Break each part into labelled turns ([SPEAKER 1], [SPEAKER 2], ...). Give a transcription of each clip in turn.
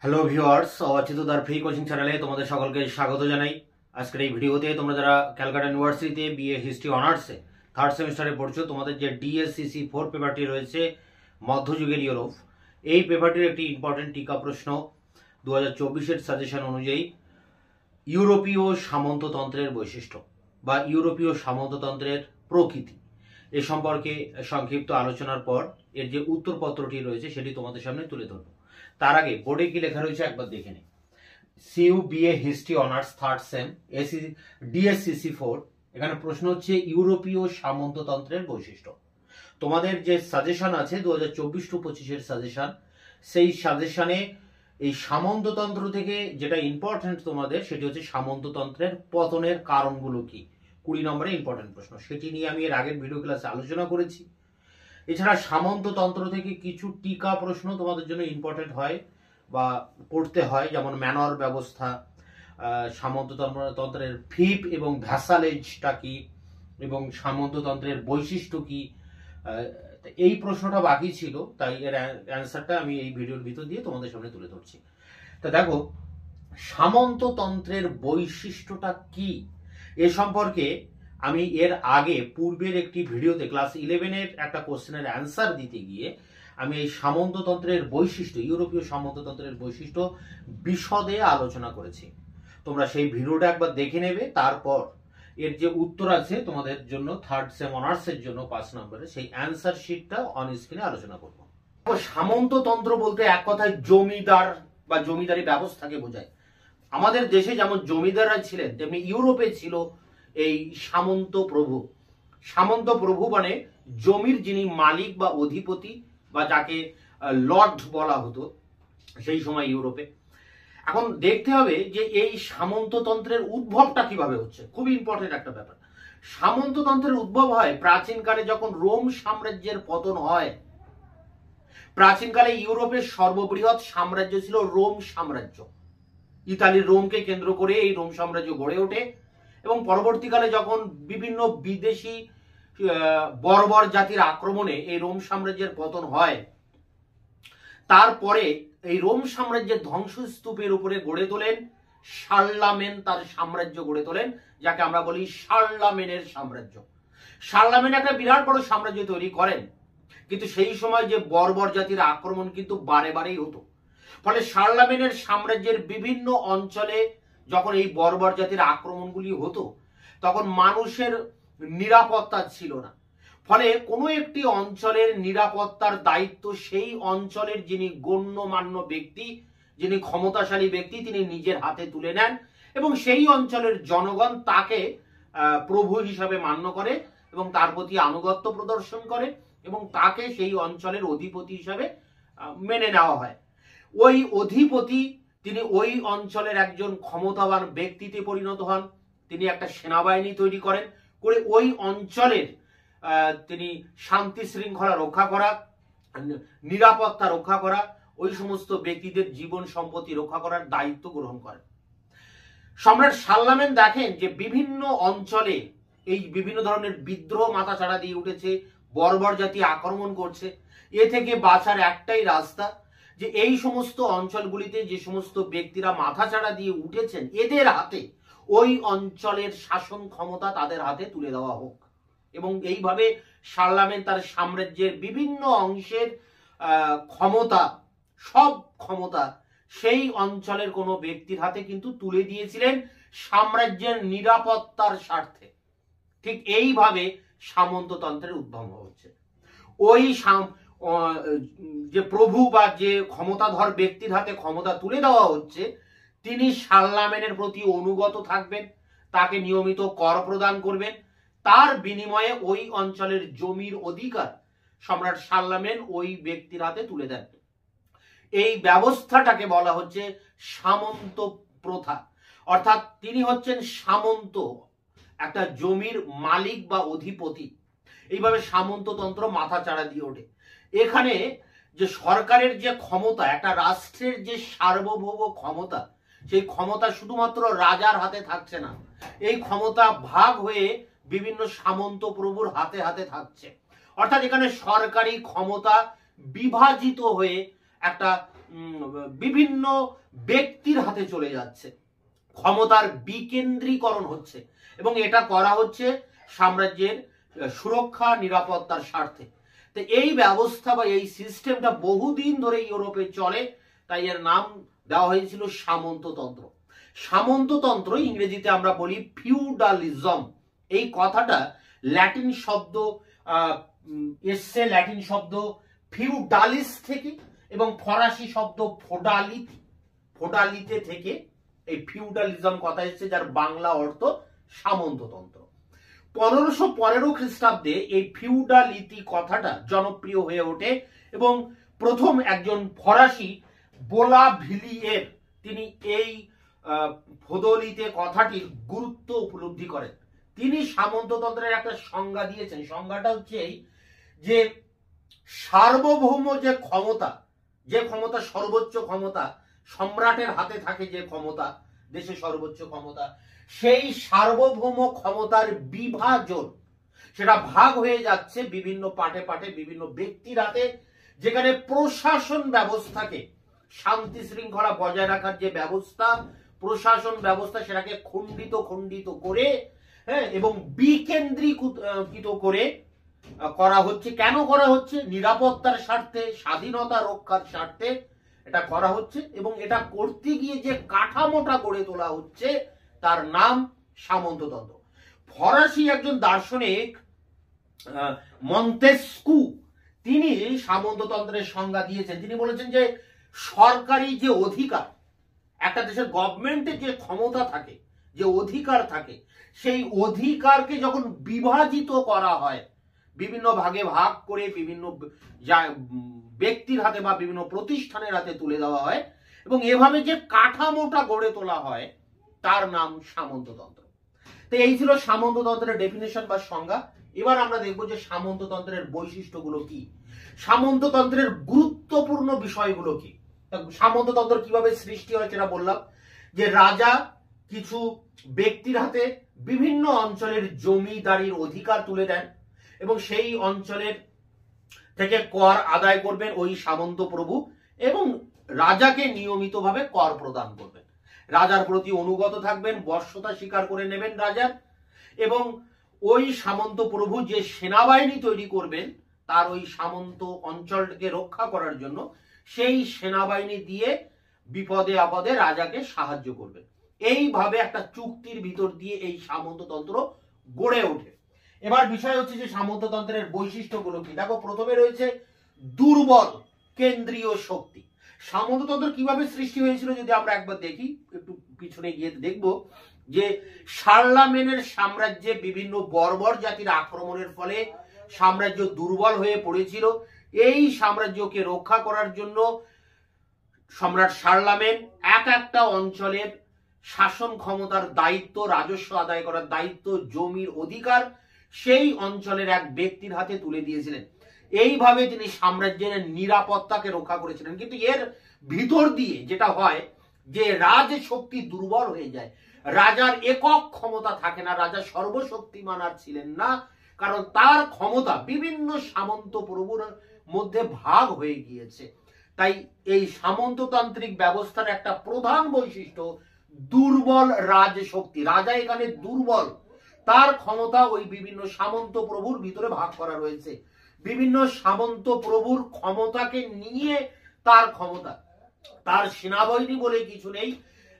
[SPEAKER 1] Hello viewers, অচিতদার free coaching চ্যানেলে তোমাদের সকলকে স্বাগত জানাই। আজকের এই ভিডিওতে তোমরা যারা ক্যালকাটা ইউনিভার্সিটিতে বিএ হিস্ট্রি অনার্সে থার্ড সেমিস্টারে পড়ছো, তোমাদের যে ডিএসসিসি 4 পেপারটি রয়েছে মধ্যযুগের ইউরোপ, এই পেপারটির একটি ইম্পর্টেন্ট টিকা প্রশ্ন 2024-এর সাজেশন অনুযায়ী ইউরোপীয় সামন্ততন্ত্রের বৈশিষ্ট্য বা ইউরোপীয় সামন্ততন্ত্রের প্রকৃতি এ সম্পর্কে সংক্ষিপ্ত আলোচনার পর এর যে উত্তরপত্রটি রয়েছে সেটি তোমাদের সামনে তুলে ধরবো। তার আগে বোর্ডে কি লেখা রয়েছে একবার দেখে নে। CU BA history honours third sem DSCC 4, এখানে প্রশ্ন হচ্ছে ইউরোপীয় সামন্ততন্ত্রের বৈশিষ্ট্য। তোমাদের যে সাজেশন আছে 2024-25-এর সাজেশন, সেই সাজেশনে এই সামন্ততন্ত্র থেকে যেটা ইম্পর্টেন্ট তোমাদের সেটি হচ্ছে সামন্ততন্ত্রের পতনের কারণগুলো কি, 20 নম্বরে ইম্পর্টেন্ট প্রশ্ন। সেটি নিয়ে আমি এর আগের ভিডিও ক্লাসে আলোচনা করেছি। এছাড়া সামন্ততন্ত্র থেকে কিছু টিকা প্রশ্ন তোমাদের জন্য ইম্পর্টেন্ট হয় বা পড়তে হয়, যেমন ম্যানর ব্যবস্থা, সামন্ততন্ত্রের ফিপ এবং ভ্যাসালেজটা কি, এবং সামন্ততন্ত্রের বৈশিষ্ট্য কি। এই প্রশ্নটা বাকি ছিল, তাই এর অ্যান্সারটা আমি এই ভিডিওর ভিতর দিয়ে তোমাদের সামনে তুলে ধরছি। তা দেখো, সামন্ততন্ত্রের বৈশিষ্ট্যটা কি এ সম্পর্কে আমি এর আগে পূর্বের একটি ভিডিওতে ক্লাস 11-এর একটা কোশ্চেনের অ্যান্সার দিতে গিয়ে আমি এই সামন্ততন্ত্রের বৈশিষ্ট্য, ইউরোপীয় সামন্ততন্ত্রের বৈশিষ্ট্য বিশদে আলোচনা করেছি। তোমরা সেই ভিডিওটা একবার দেখে নেবে, তারপর এর যে উত্তর আছে তোমাদের জন্য থার্ড সেম অনার্সের জন্য 5 নম্বরে, সেই অ্যান্সার শিটটা অন স্ক্রিনে আলোচনা করব। সামন্ততন্ত্র বলতে এক কথায় জমিদার বা জমিদারি ব্যবস্থাকে বোঝায়। আমাদের দেশে যেমন জমিদাররা ছিলেন, তেমনি ইউরোপে ছিল এই সামন্ত প্রভু। সামন্ত প্রভু মানে জমির যিনি মালিক বা অধিপতি, বা যাকে লর্ড বলা হতো সেই সময় ইউরোপে। এখন দেখতে হবে যে এই সামন্ততন্ত্রের উদ্ভবটা কিভাবে হচ্ছে, খুব ইম্পর্টেন্ট একটা ব্যাপার। সামন্ততন্ত্রের উদ্ভব হয় প্রাচীনকালে, যখন রোম সাম্রাজ্যের পতন হয়। প্রাচীনকালে ইউরোপের সর্ববৃহৎ সাম্রাজ্য ছিল রোম সাম্রাজ্য। ইতালির রোমকে কেন্দ্র করে এই রোম সাম্রাজ্য গড়ে ওঠে, এবং পরবর্তীকালে যখন বিভিন্ন বিদেশি বর্বর জাতির আক্রমণে এই রোম সাম্রাজ্যের পতন হয়, তারপরে এই রোম সাম্রাজ্যের ধ্বংসস্তূপের উপরে গড়ে তোলেন শার্লামেন, তার সাম্রাজ্য গড়ে তোলেন, যাকে আমরা বলি শার্লামেনের সাম্রাজ্য। শার্লামেন একটা বিরাট বড় সাম্রাজ্য তৈরি করেন, কিন্তু সেই সময় যে বর্বর জাতির আক্রমণ কিন্তু বারে বারেই হতো। ফলে শার্লামেনের সাম্রাজ্যের বিভিন্ন অঞ্চলে যখন এই বর্বর জাতির আক্রমণগুলি হতো, তখন মানুষের নিরাপত্তা ছিল না। ফলে কোনো একটি অঞ্চলের নিরাপত্তার দায়িত্ব সেই অঞ্চলের যিনি গণ্যমান্য ব্যক্তি, যিনি ক্ষমতাশালী ব্যক্তি, তিনি নিজের হাতে তুলে নেন, এবং সেই অঞ্চলের জনগণ তাকে প্রভু হিসাবে মান্য করে এবং তার প্রতি আনুগত্য প্রদর্শন করে, এবং তাকে সেই অঞ্চলের অধিপতি হিসাবে মেনে নেওয়া হয়। ওই অধিপতি তিনি ওই অঞ্চলের একজন ক্ষমতাবান ব্যক্তিতে পরিণত হন। তিনি একটা সেনাবাহিনী তৈরি করেন, করে ওই অঞ্চলের তিনি শান্তি শৃঙ্খলা রক্ষা করা, নিরাপত্তা রক্ষা করা, ওই সমস্ত ব্যক্তিদের জীবন সম্পত্তি রক্ষা করার দায়িত্ব গ্রহণ করেন। সম্রাট শার্লামেন দেখেন যে বিভিন্ন অঞ্চলে এই বিভিন্ন ধরনের বিদ্রোহ মাথাচাড়া দিয়ে উঠেছে, বর্বর জাতি আক্রমণ করছে। এ থেকে বাঁচার একটাই রাস্তা, যে এই সমস্ত অঞ্চলগুলিতে যে সমস্ত ব্যক্তিরা মাথাচাড়া দিয়ে উঠেছেন, এদের হাতে ওই অঞ্চলের শাসন ক্ষমতা তাদের হাতে তুলে দেওয়া হোক। এবং এইভাবে শার্লামেন তার সাম্রাজ্যের বিভিন্ন অংশের ক্ষমতা, সব ক্ষমতা সেই অঞ্চলের কোনো ব্যক্তির হাতে কিন্তু তুলে দিয়েছিলেন সাম্রাজ্যের নিরাপত্তার স্বার্থে। ঠিক এইভাবে সামন্ততন্ত্রের উদ্ভব হচ্ছে। ওই যে প্রভু বা যে ক্ষমতাধর ব্যক্তির হাতে ক্ষমতা তুলে দেওয়া হচ্ছে, তিনি শার্লামেনের প্রতি অনুগত থাকবেন, তাকে নিয়মিত কর প্রদান করবেন, তার বিনিময়ে ওই অঞ্চলের জমির অধিকার সম্রাট শার্লামেন ওই ব্যক্তির হাতে তুলে দেন। এই ব্যবস্থাটাকে বলা হচ্ছে সামন্ত প্রথা। অর্থাৎ তিনি হচ্ছেন সামন্ত, একটা জমির মালিক বা অধিপতি। এইভাবে সামন্ততন্ত্র মাথাচাড়া দিয়ে ওঠে। এখানে যে সরকারের যে ক্ষমতা, একটা রাষ্ট্রের যে সার্বভৌম ক্ষমতা, সেই ক্ষমতা শুধুমাত্র রাজার হাতে থাকছে না, এই ক্ষমতা ভাগ হয়ে বিভিন্ন সামন্ত প্রভুর হাতে হাতে থাকছে। অর্থাৎ এখানে সরকারি ক্ষমতা বিভাজিত হয়ে একটা বিভিন্ন ব্যক্তির হাতে চলে যাচ্ছে, ক্ষমতার বিকেন্দ্রীকরণ হচ্ছে, এবং এটা করা হচ্ছে সাম্রাজ্যের সুরক্ষা নিরাপত্তার স্বার্থে। তো এই ব্যবস্থা বা এই সিস্টেমটা বহুদিন ধরে ইউরোপে চলে, তাই এর নাম দেওয়া হয়েছিল সামন্ততন্ত্র। সামন্ততন্ত্র ইংরেজিতে আমরা বলি ফিউডালিজম। এই কথাটা ল্যাটিন শব্দ এসছে, ল্যাটিন শব্দ ফিউডালিস থেকে, এবং ফরাসি শব্দ ফোডালিতে থেকে এই ফিউডালিজম কথা এসছে, যার বাংলা অর্থ সামন্ততন্ত্র। 1515 খ্রিস্টাব্দে এই ফিউডালিটি কথাটা জনপ্রিয় হয়ে ওঠে, এবং প্রথম একজন ফরাসি বোলাভিলিয়ের তিনি এই ফোদলিতে কথাটির গুরুত্ব উপলব্ধি করেন। তিনি সামন্ততন্ত্রের একটা সংজ্ঞা দিয়েছেন। সংজ্ঞাটা হচ্ছে এই যে সার্বভৌম যে ক্ষমতা সর্বোচ্চ ক্ষমতা সম্রাটের হাতে থাকে, যে ক্ষমতা দেশে সর্বোচ্চ ক্ষমতা, সেই সার্বভৌম ক্ষমতার বিভাজন সেটা ভাগ হয়ে যাচ্ছে বিভিন্ন পাটে পাটে বিভিন্ন ব্যক্তির হাতে, যেখানে প্রশাসন ব্যবস্থাকে শান্তি শৃঙ্খলা বজায় রাখার যে ব্যবস্থা, প্রশাসন ব্যবস্থা সেটাকে খণ্ডিত করে, হ্যাঁ, এবং বিকেন্দ্রীকৃত করে করা হচ্ছে। কেন করা হচ্ছে? নিরাপত্তার স্বার্থে, স্বাধীনতা রক্ষার স্বার্থে এটা করা হচ্ছে, এবং এটা করতে গিয়ে যে কাঠামোটা গড়ে তোলা হচ্ছে তার নাম সামন্ততন্ত্র। ফরাসি একজন দার্শনিক মন্তেস্কু তিনি সামন্ততন্ত্রের সংজ্ঞা দিয়েছেন। তিনি বলেছেন যে সরকারি যে অধিকার, একটা দেশের গভর্নমেন্টের যে ক্ষমতা থাকে, যে অধিকার থাকে, সেই অধিকারকে যখন বিভাজিত করা হয়, বিভিন্ন ভাগে ভাগ করে বিভিন্ন ব্যক্তির হাতে বা বিভিন্ন প্রতিষ্ঠানের হাতে তুলে দেওয়া হয়, এবং এভাবে যে কাঠামোটা গড়ে তোলা হয় তার নাম সামন্ততন্ত্র। তো এই ছিল সামন্ততন্ত্রের ডেফিনেশন বা সংজ্ঞা। এবার আমরা দেখব যে সামন্ততন্ত্রের বৈশিষ্ট্যগুলো কি, সামন্ততন্ত্রের গুরুত্বপূর্ণ বিষয়গুলো কি। সামন্ততন্ত্র কিভাবে সৃষ্টি হয় সেটা বললাম, যে রাজা কিছু ব্যক্তির হাতে বিভিন্ন অঞ্চলের জমিদারির অধিকার তুলে দেন, এবং সেই অঞ্চলের থেকে কর আদায় করবেন ওই সামন্ত প্রভু, এবং রাজাকে নিয়মিতভাবে কর প্রদান করবেন, রাজার প্রতি অনুগত থাকবেন, বশ্যতা স্বীকার করে নেবেন রাজার, এবং ওই সামন্ত প্রভু যে সেনাবাহিনী তৈরি করবেন তার ওই সামন্ত অঞ্চলকে রক্ষা করার জন্য সেই সেনাবাহিনী দিয়ে বিপদে আপদে রাজাকে সাহায্য করবেন। এইভাবে একটা চুক্তির ভিতর দিয়ে এই সামন্ততন্ত্র গড়ে ওঠে। এবার বিষয় হচ্ছে যে সামন্ততন্ত্রের বৈশিষ্ট্যগুলো কি। দেখো, প্রথমে রয়েছে দুর্বল কেন্দ্রীয় শক্তি। সামন্ততন্ত্র কিভাবে সৃষ্টি হয়েছিল যদি আমরা একবার দেখি, একটু পিছনে গিয়ে দেখব যে শার্লামেনের সাম্রাজ্যে বিভিন্ন বর্বর জাতির আক্রমণের ফলে সাম্রাজ্য দুর্বল হয়ে পড়েছিল। এই সাম্রাজ্যকে রক্ষা করার জন্য সম্রাট শার্লামেন একটা অঞ্চলের শাসন ক্ষমতার দায়িত্ব, রাজস্ব আদায় করার দায়িত্ব, জমির অধিকার সেই অঞ্চলের এক ব্যক্তির হাতে তুলে দিয়েছিলেন। এইভাবে তিনি সাম্রাজ্যের নিরাপত্তাকে রক্ষা করেছিলেন। কিন্তু এর ভিতর দিয়ে যেটা হয় যে রাজশক্তি দুর্বল হয়ে যায়, রাজার একক ক্ষমতা থাকে না, রাজা সর্বশক্তিমান আর ছিলেন না, কারণ তার ক্ষমতা বিভিন্ন সামন্ত প্রভুর মধ্যে ভাগ হয়ে গিয়েছে। তাই এই সামন্ততান্ত্রিক ব্যবস্থার একটা প্রধান বৈশিষ্ট্য দুর্বল রাজশক্তি। রাজা এখানে দুর্বল, তার ক্ষমতা ওই বিভিন্ন সামন্ত প্রভুর ভিতরে ভাগ করা রয়েছে। বিভিন্ন সামন্ত প্রভুর ক্ষমতাকে নিয়ে তার ক্ষমতা, তার সেনাবাহিনী বলে কিছু নেই।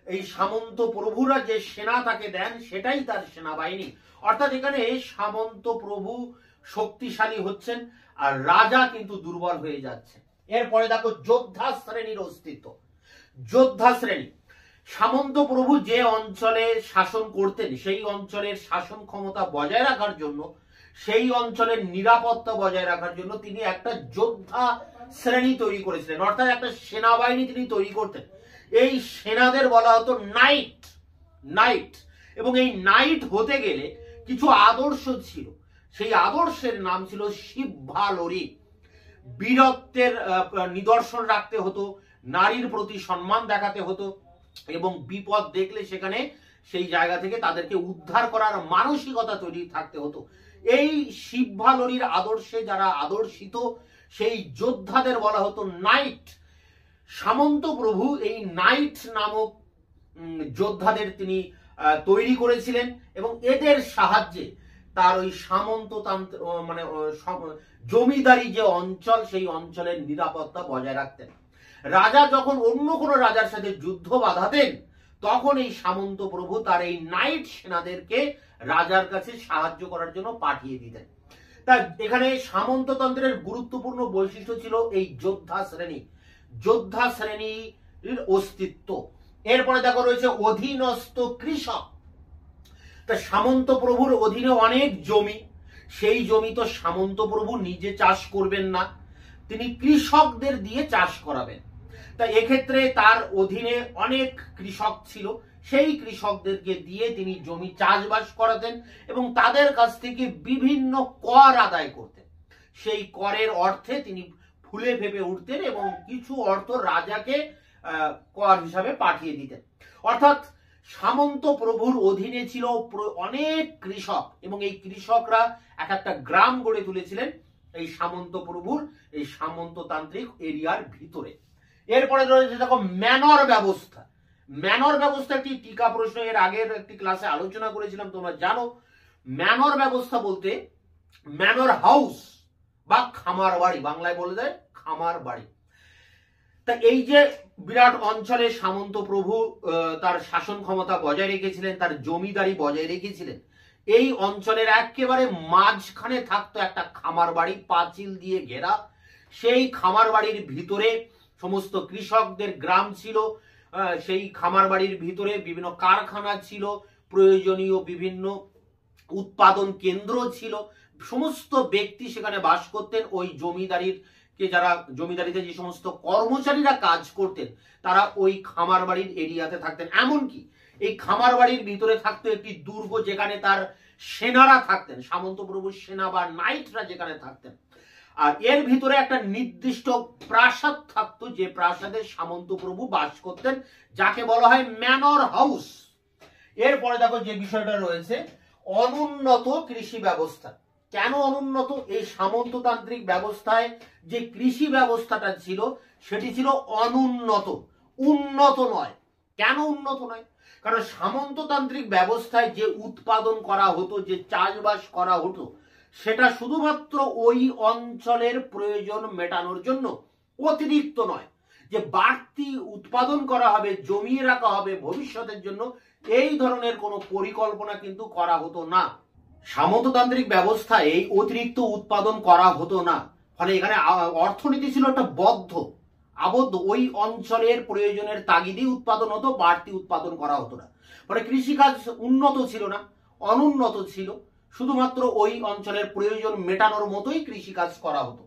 [SPEAKER 1] এই সামন্ত প্রভুরা যে সেনা তাকে দেন সেটাই তার সেনাবাহিনী। অর্থাৎ এখানে সামন্ত প্রভু শক্তিশালী হচ্ছেন আর রাজা কিন্তু দুর্বল হয়ে যাচ্ছে। এরপরে দেখো যোদ্ধা শ্রেণীর অস্তিত্ব। যোদ্ধা শ্রেণী, সামন্ত প্রভু যে অঞ্চলে শাসন করতেন সেই অঞ্চলের শাসন ক্ষমতা বজায় রাখার জন্য, সেই অঞ্চলের নিরাপত্তা বজায় রাখার জন্য তিনি একটা যোদ্ধা শ্রেণী তৈরি করেছিলেন, অর্থাৎ একটা সেনাবাহিনী তিনি তৈরি করতেন। এই সেনাদের বলা হতো নাইট, এবং এই নাইট হতে গেলে কিছু আদর্শ ছিল, সেই আদর্শের নাম ছিল শিবভালরি। বীরত্বের নিদর্শন রাখতে হতো, নারীর প্রতি সম্মান দেখাতে হতো, এবং বিপদ দেখলে সেখানে সেই জায়গা থেকে তাদেরকে উদ্ধার করার মানসিকতা তৈরি থাকতে হতো। এই শিবভালরির আদর্শে যারা আদর্শিত সেই যোদ্ধাদের বলা হতো নাইট। সামন্ত প্রভু এই নাইট নামক যোদ্ধাদের তিনি তৈরি করেছিলেন এবং এদের সাহায্যে তার ওই সামন্ততন্ত্র মানে জমিদারি যে অঞ্চল সেই অঞ্চলের নিরাপত্তা বজায় রাখতেন। রাজা যখন অন্য কোনো রাজার সাথে যুদ্ধ বাঁধাতেন তখন এই সামন্ত প্রভু তার এই নাইট সেনাদেরকে রাজার কাছে সাহায্য করার জন্য পাঠিয়ে দিতেন। তা এখানে সামন্ততন্ত্রের গুরুত্বপূর্ণ বৈশিষ্ট্য ছিল এই যোদ্ধা শ্রেণীর অস্তিত্ব। এরপরে দেখো রয়েছে অধীনস্থ কৃষক। তা সামন্ত প্রভুর অধীনে অনেক জমি, সেই জমি তো সামন্ত প্রভু নিজে চাষ করবেন না, তিনি কৃষকদের দিয়ে চাষ করাবেন। তা এক্ষেত্রে তার অধীনে অনেক কৃষক ছিল, সেই কৃষকদেরকে দিয়ে তিনি জমি চাষবাস করাতেন এবং তাদের কাছ থেকে বিভিন্ন কর আদায় করতেন। সেই করের অর্থে তিনি ফুলে ফেপে উঠতেন এবং কিছু অর্থ রাজাকে কর হিসাবে পাঠিয়ে দিতেন। অর্থাৎ সামন্ত প্রভুর অধীনে ছিল অনেক কৃষক এবং এই কৃষকরা এক একটা গ্রাম গড়ে তুলেছিলেন এই সামন্ত প্রভুর এই সামন্ততান্ত্রিক এরিয়ার ভিতরে। এরপরে রয়েছে দেখো ম্যানর ব্যবস্থা। ম্যানর ব্যবস্থা একটি টিকা প্রশ্ন, এর আগের একটি ক্লাসে আলোচনা করেছিলাম, তোমরা জানো। ম্যানর ব্যবস্থা বলতে ম্যানর হাউস বা খামার বাড়ি, বাংলায় বলে দেয় খামার বাড়ি। তা এই যে বিরাট অঞ্চলে সামন্ত প্রভু তার শাসন ক্ষমতা বজায় রেখেছিলেন, তার জমিদারি বজায় রেখেছিলেন, এই অঞ্চলের একেবারে মাঝখানে থাকতো একটা খামার বাড়ি, পাঁচিল দিয়ে ঘেরা। সেই খামার বাড়ির ভিতরে সমস্ত কৃষকদের গ্রাম ছিল, সেই খামার বাড়ির ভিতরে বিভিন্ন কারখানা ছিল, প্রয়োজনীয় বিভিন্ন উৎপাদন কেন্দ্র ছিল, সমস্ত ব্যক্তি সেখানে বাস করতেন। ওই জমিদারিতে যে সমস্ত কর্মচারীরা কাজ করতেন তারা ওই খামার বাড়ির এরিয়াতে থাকতেন। এমনকি এই খামার বাড়ির ভিতরে থাকতো একটি দুর্গ, যেখানে তার সেনারা থাকতেন, সামন্ত প্রভুর সেনা বা নাইটরা যেখানে থাকতেন। আর এর ভিতরে একটা নির্দিষ্ট প্রাসাদ থাকতো, যে প্রাসাদে সামন্ত প্রভু বাস করতেন, যাকে বলা হয় ম্যানর হাউস। এরপরে দেখো যে বিষয়টা রয়েছে অনুন্নত কৃষি ব্যবস্থা। কেন অনুন্নত? এই সামন্ততান্ত্রিক ব্যবস্থায় যে কৃষি ব্যবস্থাটা ছিল সেটি ছিল অনুন্নত, উন্নত নয়। কেন উন্নত নয়? কারণ সামন্ততান্ত্রিক ব্যবস্থায় যে উৎপাদন করা হতো, যে চাষবাস করা হতো, সেটা শুধুমাত্র ওই অঞ্চলের প্রয়োজন মেটানোর জন্য, অতিরিক্ত নয়। যে বাড়তি উৎপাদন করা হবে, জমিয়ে রাখা হবে ভবিষ্যতের জন্য, এই ধরনের কোনো পরিকল্পনা কিন্তু করা হতো না। সামন্ততান্ত্রিক ব্যবস্থায় এই অতিরিক্ত উৎপাদন করা হতো না, ফলে এখানে অর্থনীতি ছিল একটা আবদ্ধ, ওই অঞ্চলের প্রয়োজনের তাগিদেই উৎপাদন হতো, বাড়তি উৎপাদন করা হতো না। ফলে কৃষিকাজ উন্নত ছিল না, অনুন্নত ছিল, শুধুমাত্র ওই অঞ্চলের প্রয়োজন মেটানোর মতোই কৃষিকাজ করা হতো।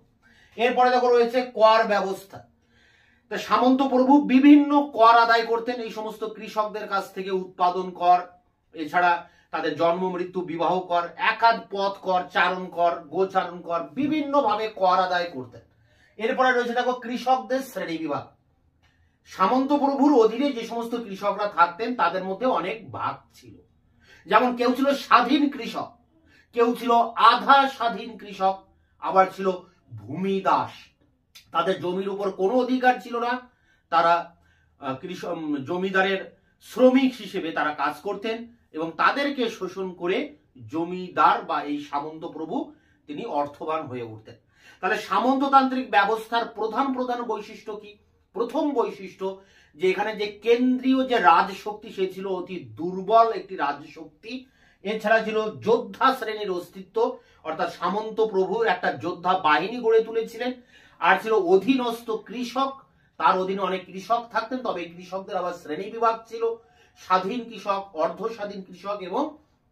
[SPEAKER 1] এরপরে দেখো রয়েছে কর ব্যবস্থা। সামন্ত প্রভু বিভিন্ন কর আদায় করতেন এই সমস্ত কৃষকদের কাছ থেকে, উৎপাদন কর, এছাড়া তাদের জন্ম মৃত্যু বিবাহ কর, একাদ পথ কর, চারণ কর, গোচারণ কর, বিভিন্ন ভাবে কর আদায় করতেন। এরপরে রয়েছে দেখো কৃষকদের শ্রেণী বিভাগ। সামন্ত প্রভুর অধীনে যে সমস্ত কৃষকরা থাকতেন তাদের মধ্যে অনেক ভাগ ছিল। যেমন কেউ ছিল স্বাধীন কৃষক, কেউ ছিল আধা স্বাধীন কৃষক, আবার ছিল ভূমিদাস। তাদের জমির উপর কোনো অধিকার ছিল না, তারা জমিদারের শ্রমিক হিসেবে তারা কাজ করতেন এবং তাদেরকে শোষণ করে জমিদার বা এই সামন্ত প্রভু তিনি অর্থবান হয়ে উঠতেন। তাহলে সামন্ততান্ত্রিক ব্যবস্থার প্রধান বৈশিষ্ট্য কি? প্রথম বৈশিষ্ট্য যে এখানে যে কেন্দ্রীয় যে রাজশক্তি সে ছিল অতি দুর্বল একটি রাজশক্তি। এছাড়া ছিল যোদ্ধা শ্রেণীর অস্তিত্ব, অর্থাৎ সামন্ত প্রভুর একটা যোদ্ধা বাহিনী গড়ে তুলেছিলেন। আর ছিল অধীনস্থ কৃষক, তার অধীনে অনেক কৃষক থাকতেন, তবে এই কৃষকদের আবার শ্রেণী বিভাগ ছিল, স্বাধীন কৃষক, অর্ধ স্বাধীন কৃষক এবং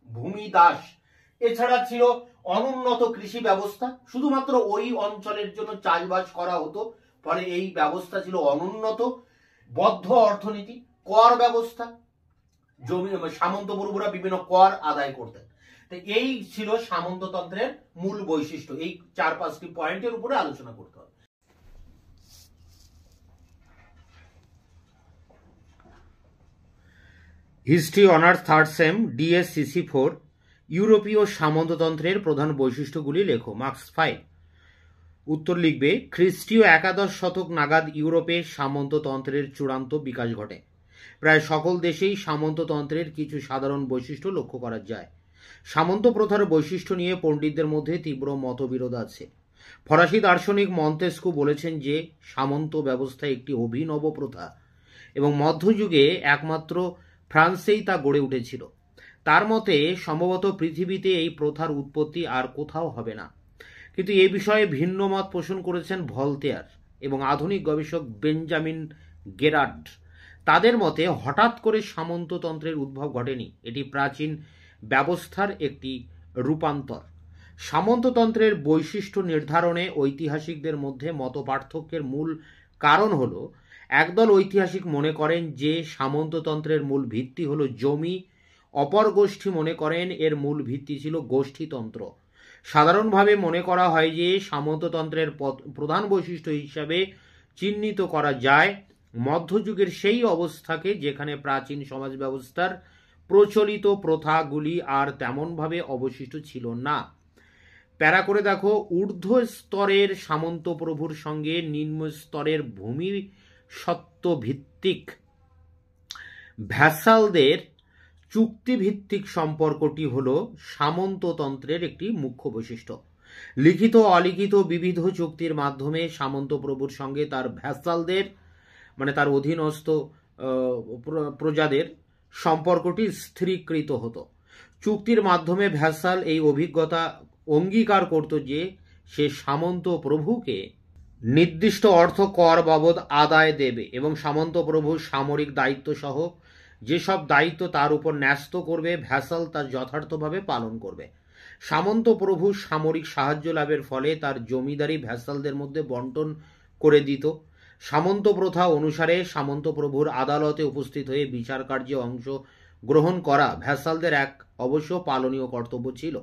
[SPEAKER 1] ভূমিদাস। এছাড়া ছিল অনুন্নত কৃষি ব্যবস্থা, শুধুমাত্র ওই অঞ্চলের জন্য চাষবাস করা হতো, ফলে এই ব্যবস্থা ছিল অনুন্নত। বদ্ধ অর্থনীতি, কর ব্যবস্থা, সামন্ত প্রভুরা বিভিন্ন কর আদায় করতেন। তো এই ছিল সামন্ততন্ত্রের মূল বৈশিষ্ট্য। এই 4-5টি পয়েন্টের উপরে আলোচনা করতে হবে। History honours 3rd same DSCC 4 ইউরোপীয় সামন্ততন্ত্রের প্রধান বৈশিষ্ট্যগুলি লেখো, মার্কস 5। উত্তর লিখবে খ্রিস্টীয় একাদশ শতক নাগাদ ইউরোপে সামন্ততন্ত্রের চূড়ান্ত বিকাশ ঘটে। প্রায় সকল দেশেই সামন্ততন্ত্রের কিছু সাধারণ বৈশিষ্ট্য লক্ষ্য করা যায়। সামন্ত প্রথার বৈশিষ্ট্য নিয়ে পণ্ডিতদের মধ্যে তীব্র মতবিরোধ আছে। ফরাসি দার্শনিক মন্তেস্কু বলেছেন যে সামন্ত ব্যবস্থা একটি অভিনব প্রথা এবং মধ্যযুগে একমাত্র ফ্রান্সেই তা গড়ে উঠেছিল। তার মতে সম্ভবত পৃথিবীতে এই প্রথার উৎপত্তি আর কোথাও হবে না। কিন্তু এ বিষয়ে ভিন্ন মত পোষণ করেছেন ভলতেয়ার এবং আধুনিক গবেষক বেঞ্জামিন গেরার্ড। তাদের মতে হঠাৎ করে সামন্ততন্ত্রের উদ্ভব ঘটেনি, এটি প্রাচীন ব্যবস্থার একটি রূপান্তর। সামন্ততন্ত্রের বৈশিষ্ট্য নির্ধারণে ঐতিহাসিকদের মধ্যে মতপার্থক্যের মূল কারণ হল একদল ঐতিহাসিক মনে করেন যে সামন্ততন্ত্রের মূল ভিত্তি হল জমি, অপর গোষ্ঠী মনে করেন এর মূল ভিত্তি ছিল গোষ্ঠীতন্ত্র। সাধারণভাবে মনে করা হয় যে সামন্ততন্ত্রের প্রধান বৈশিষ্ট্য হিসাবে চিহ্নিত করা যায় মধ্যযুগের সেই অবস্থাকে যেখানে প্রাচীন সমাজ ব্যবস্থার প্রচলিত প্রথাগুলি আর তেমনভাবে অবশিষ্ট ছিল না। প্যারা করে দেখো, ঊর্ধ্ব স্তরের সামন্ত প্রভুর সঙ্গে নিম্ন স্তরের ভূমি সত্ত্বভিত্তিক ভ্যাসালদের চুক্তিভিত্তিক সম্পর্কটি হল সামন্ততন্ত্রের একটি মুখ্য বৈশিষ্ট্য। লিখিত অলিখিত বিবিধ চুক্তির মাধ্যমে সামন্ত প্রভুর সঙ্গে তার ভ্যাসালদের মানে তার অধীনস্থ প্রজাদের সম্পর্কটি স্থিরীকৃত হতো। চুক্তির মাধ্যমে ভ্যাসাল এই অভিজ্ঞতা অঙ্গীকার করত যে সে সামন্ত প্রভুকে নির্দিষ্ট অর্থ কর বাবদ আদায় দেবে এবং সামন্ত প্রভু সামরিক দায়িত্ব সহ যেসব দায়িত্ব তার উপর ন্যস্ত করবে ভ্যাসাল তা যথার্থভাবে পালন করবে। সামন্ত প্রভু সামরিক সাহায্য লাভের ফলে তার জমিদারি ভ্যাসালদের মধ্যে বন্টন করে দিত। সামন্ত প্রথা অনুসারে সামন্ত প্রভুর আদালতে উপস্থিত হয়ে বিচার কার্যে অংশ গ্রহণ করা ভ্যাসালদের এক অবশ্য পালনীয় কর্তব্য ছিল।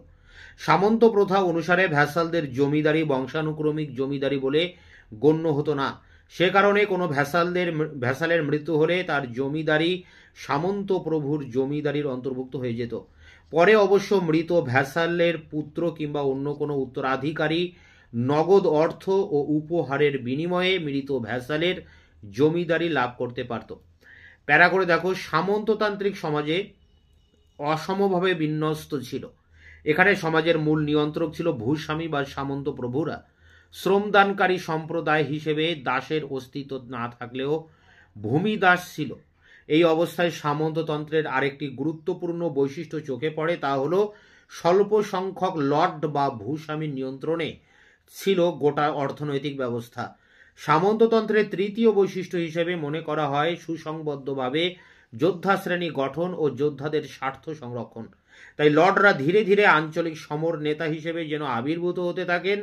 [SPEAKER 1] সামন্ত প্রথা অনুসারে ভ্যাসালদের জমিদারি বংশানুক্রমিক জমিদারি বলে গণ্য হতো না। সে কারণে কোনো ভ্যাসালের মৃত্যু হলে তার জমিদারি সামন্ত প্রভুর জমিদারির অন্তর্ভুক্ত হয়ে যেত। পরে অবশ্য মৃত ভ্যাসালের পুত্র কিংবা অন্য কোনো উত্তরাধিকারী নগদ অর্থ ও উপহারের বিনিময়ে মৃত ভ্যাসালের জমিদারি লাভ করতে পারত। প্যারা করে দেখো, সামন্ততান্ত্রিক সমাজে অসমভাবে বিন্যস্ত ছিল। এখানে সমাজের মূল নিয়ন্ত্রক ছিল ভূস্বামী বা সামন্ত প্রভুরা। শ্রমদানকারী সম্প্রদায় হিসেবে দাসের অস্তিত্ব না থাকলেও ভূমিদাস ছিল। এই অবস্থায় সামন্ততন্ত্রের আরেকটি গুরুত্বপূর্ণ বৈশিষ্ট্য চোখে পড়ে, তা হল স্বল্প সংখ্যক লর্ড বা ভূস্বামীর নিয়ন্ত্রণে ছিল গোটা অর্থনৈতিক ব্যবস্থা। সামন্ততন্ত্রের তৃতীয় বৈশিষ্ট্য হিসেবে মনে করা হয় সুসংবদ্ধভাবে যোদ্ধা শ্রেণী গঠন ও যোদ্ধাদের স্বার্থ সংরক্ষণ। তাই লর্ডরা ধীরে ধীরে আঞ্চলিক সমর নেতা হিসেবে যেন আবির্ভূত হতে থাকেন।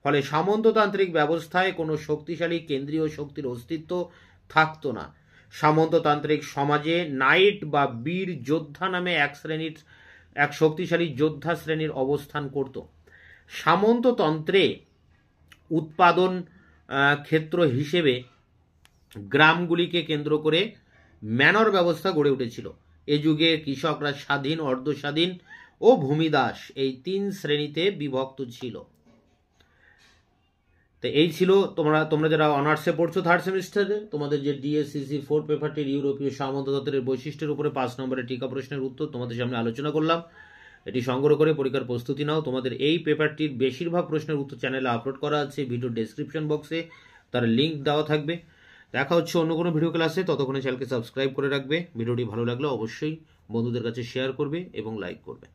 [SPEAKER 1] ফলে সামন্ততান্ত্রিক ব্যবস্থায় কোনো শক্তিশালী কেন্দ্রীয় শক্তির অস্তিত্ব থাকত না। সামন্ততান্ত্রিক সমাজে নাইট বা বীর যোদ্ধা নামে এক শক্তিশালী যোদ্ধা শ্রেণীর অবস্থান করত। সামন্ততন্ত্রে উৎপাদন ক্ষেত্র হিসেবে গ্রামগুলিকে কেন্দ্র করে ম্যানর ব্যবস্থা গড়ে উঠেছিল। এ যুগে কৃষকরা স্বাধীন, অর্ধস্বাধীন ও ভূমিদাস এই তিন শ্রেণীতে বিভক্ত ছিল। তো এই ছিল তোমরা যারা অনার্সে পড়ছো থার্ড সেমিস্টারে, তোমাদের যে ডিএসসিসি 4 পেপারটির ইউরোপীয় সামন্ততন্ত্রের বৈশিষ্ট্যের উপরে 5 নম্বরের টিকা প্রশ্নের উত্তর তোমাদের সামনে আলোচনা করলাম। এটি সংগ্রহ করে পরীক্ষার প্রস্তুতি নাও। তোমাদের এই পেপারটির বেশিরভাগ প্রশ্নের উত্তর চ্যানেলে আপলোড করা আছে, ভিডিও ডেসক্রিপশন বক্সে তার লিঙ্ক দেওয়া থাকবে। দেখা হচ্ছে অন্য কোনো ভিডিও ক্লাসে, ততক্ষণে চ্যানেলকে সাবস্ক্রাইব করে রাখবে। ভিডিওটি ভালো লাগলে অবশ্যই বন্ধুদের কাছে শেয়ার করবে এবং লাইক করবে।